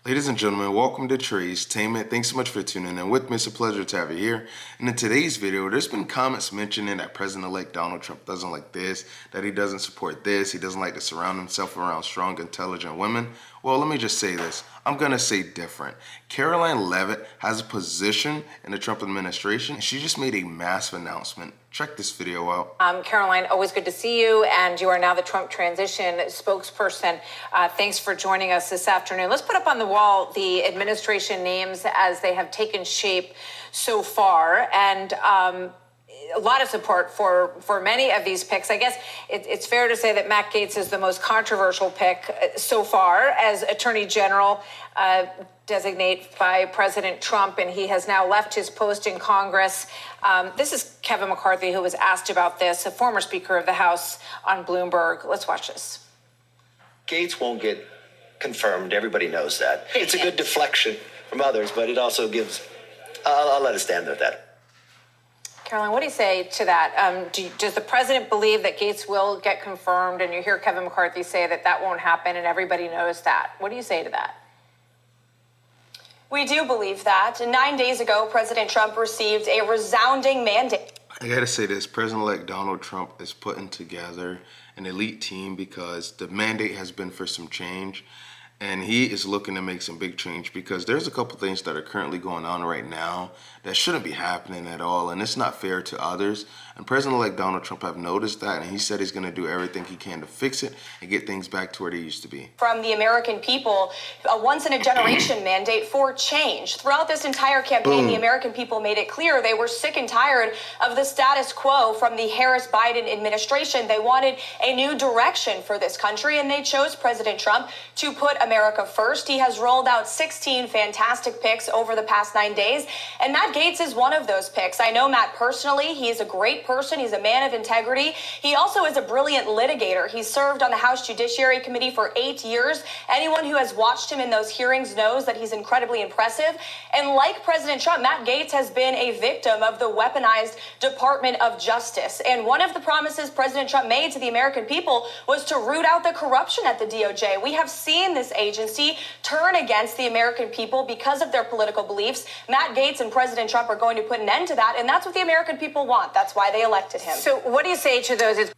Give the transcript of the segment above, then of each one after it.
Ladies and gentlemen, welcome to Tracetainment. Thanks so much for tuning in with me. It's a pleasure to have you here. And in today's video, there's been comments mentioning that President-elect Donald Trump doesn't like this, that he doesn't support this, he doesn't like to surround himself around strong, intelligent women. Well, let me just say this. I'm going to say different. Karoline Leavitt has a position in the Trump administration, and she just made a massive announcement. Check this video out. Caroline, always good to see you, and you are now the Trump transition spokesperson. Thanks for joining us this afternoon. Let's put up on the wall the administration names as they have taken shape so far, and a lot of support for many of these picks. I guess it's fair to say that Matt Gaetz is the most controversial pick so far as Attorney General designate by President Trump, and he has now left his post in Congress. This is Kevin McCarthy, who was asked about this, a former Speaker of the House on Bloomberg. Let's watch this. Gaetz won't get confirmed. Everybody knows that. It's a good deflection from others, but it also gives, I'll let it stand there at that. Caroline, what do you say to that? Does the president believe that Gaetz will get confirmed? And you hear Kevin McCarthy say that that won't happen, and everybody knows that. What do you say to that? We do believe that. 9 days ago, President Trump received a resounding mandate. I gotta say this, President-elect Donald Trump is putting together an elite team because the mandate has been for some change, and he is looking to make some big change because there's a couple things that are currently going on right now that shouldn't be happening at all, and it's not fair to others. And President-elect Donald Trump have noticed that, and he said he's going to do everything he can to fix it and get things back to where they used to be. From the American people, a once-in-a-generation mandate for change. Throughout this entire campaign, the American people made it clear they were sick and tired of the status quo from the Harris-Biden administration. They wanted a new direction for this country, and they chose President Trump to put America first. He has rolled out 16 fantastic picks over the past 9 days, and Matt Gaetz is one of those picks. I know Matt personally. He is a great person. He's a man of integrity. He also is a brilliant litigator. He served on the House Judiciary Committee for 8 years. Anyone who has watched him in those hearings knows that he's incredibly impressive. And like President Trump, Matt Gaetz has been a victim of the weaponized Department of Justice. And one of the promises President Trump made to the American people was to root out the corruption at the DOJ. We have seen this agency turn against the American people because of their political beliefs. Matt Gaetz and President Trump are going to put an end to that, and that's what the American people want. That's why they elected him. So what do you say to those?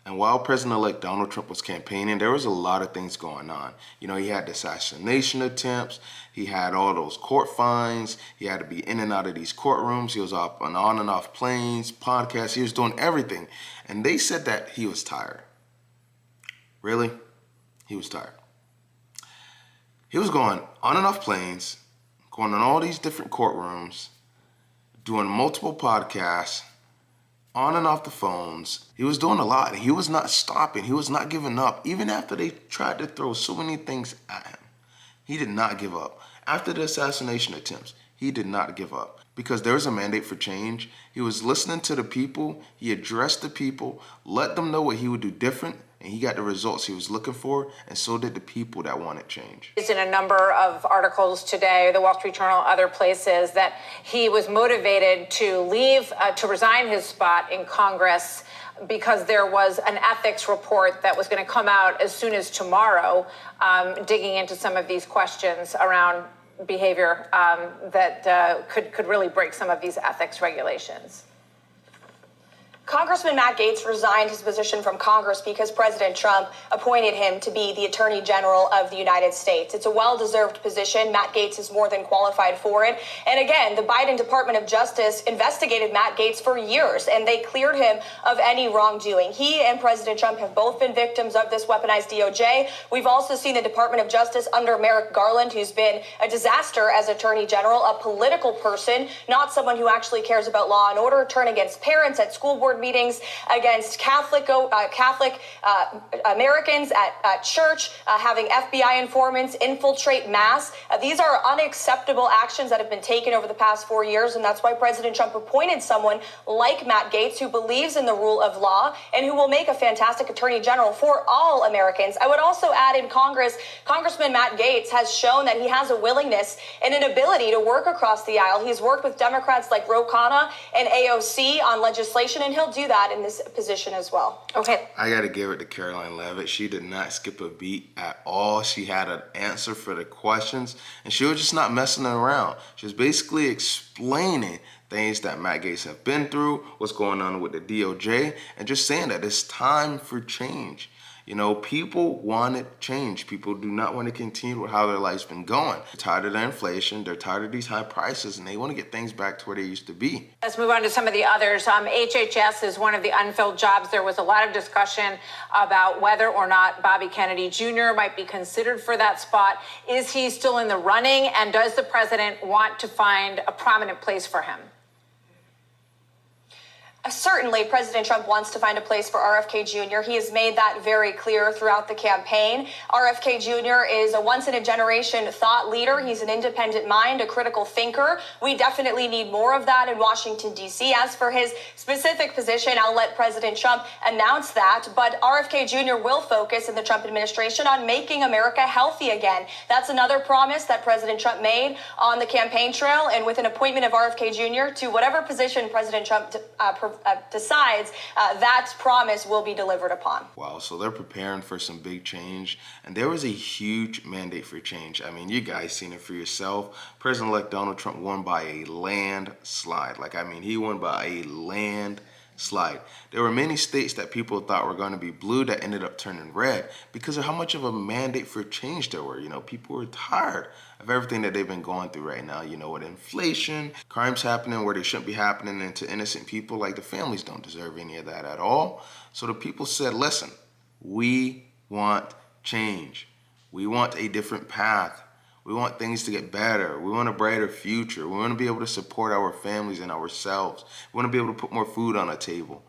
And while President-elect Donald Trump was campaigning, there was a lot of things going on. You know, he had the assassination attempts. He had all those court fines. He had to be in and out of these courtrooms. He was up on and off planes, podcasts. He was doing everything. And they said that he was tired. Really? He was tired. He was going on and off planes, going on all these different courtrooms, doing multiple podcasts, on and off the phones. He was doing a lot. He was not stopping. He was not giving up. Even after they tried to throw so many things at him, he did not give up. After the assassination attempts, he did not give up because there was a mandate for change. He was listening to the people. He addressed the people, let them know what he would do different, and he got the results he was looking for, and so did the people that wanted change. It's in a number of articles today, the Wall Street Journal, other places, that he was motivated to leave, to resign his spot in Congress because there was an ethics report that was going to come out as soon as tomorrow, digging into some of these questions around behavior that could really break some of these ethics regulations. Congressman Matt Gaetz resigned his position from Congress because President Trump appointed him to be the Attorney General of the United States. It's a well-deserved position. Matt Gaetz is more than qualified for it. And again, the Biden Department of Justice investigated Matt Gaetz for years, and they cleared him of any wrongdoing. He and President Trump have both been victims of this weaponized DOJ. We've also seen the Department of Justice under Merrick Garland, who's been a disaster as Attorney General, a political person, not someone who actually cares about law and order, turn against parents at school board meetings, against Catholic Americans at church, having FBI informants infiltrate mass. These are unacceptable actions that have been taken over the past 4 years, and that's why President Trump appointed someone like Matt Gaetz, who believes in the rule of law and who will make a fantastic Attorney General for all Americans. I would also add, in Congress, Congressman Matt Gaetz has shown that he has a willingness and an ability to work across the aisle. He's worked with Democrats like Ro Khanna and AOC on legislation, and he'll they'll do that in this position as well. Okay. I got to give it to Karoline Leavitt. She did not skip a beat at all. She had an answer for the questions, and she was just not messing around. She was basically explaining things that Matt Gaetz have been through, what's going on with the DOJ, and just saying that it's time for change. You know, people wanted change. People do not want to continue with how their life's been going. They're tired of the inflation. They're tired of these high prices, and they want to get things back to where they used to be. Let's move on to some of the others. HHS is one of the unfilled jobs. There was a lot of discussion about whether or not Bobby Kennedy Jr. might be considered for that spot. Is he still in the running? And does the president want to find a prominent place for him? Certainly, President Trump wants to find a place for RFK Jr. He has made that very clear throughout the campaign. RFK Jr. is a once-in-a-generation thought leader. He's an independent mind, a critical thinker. We definitely need more of that in Washington, D.C. As for his specific position, I'll let President Trump announce that. But RFK Jr. will focus in the Trump administration on making America healthy again. That's another promise that President Trump made on the campaign trail. And with an appointment of RFK Jr. to whatever position President Trump decides, that promise will be delivered upon. Wow, so they're preparing for some big change, and there was a huge mandate for change. I mean, you guys seen it for yourself. President-elect Donald Trump won by a landslide. He won by a landslide. There were many states that people thought were going to be blue that ended up turning red because of how much of a mandate for change there were. You know, people were tired of everything that they've been going through right now. You know, with inflation, crimes happening where they shouldn't be happening, and to innocent people, like the families don't deserve any of that at all. So the people said, listen, we want change. We want a different path. We want things to get better. We want a brighter future. We want to be able to support our families and ourselves. We want to be able to put more food on the table.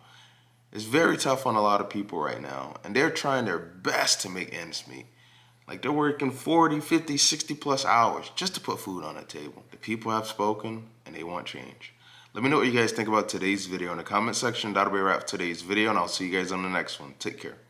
It's very tough on a lot of people right now, and they're trying their best to make ends meet. Like, they're working 40, 50, 60 plus hours just to put food on the table. The people have spoken, and they want change. Let me know what you guys think about today's video in the comment section. That'll be a wrap for today's video, and I'll see you guys on the next one. Take care.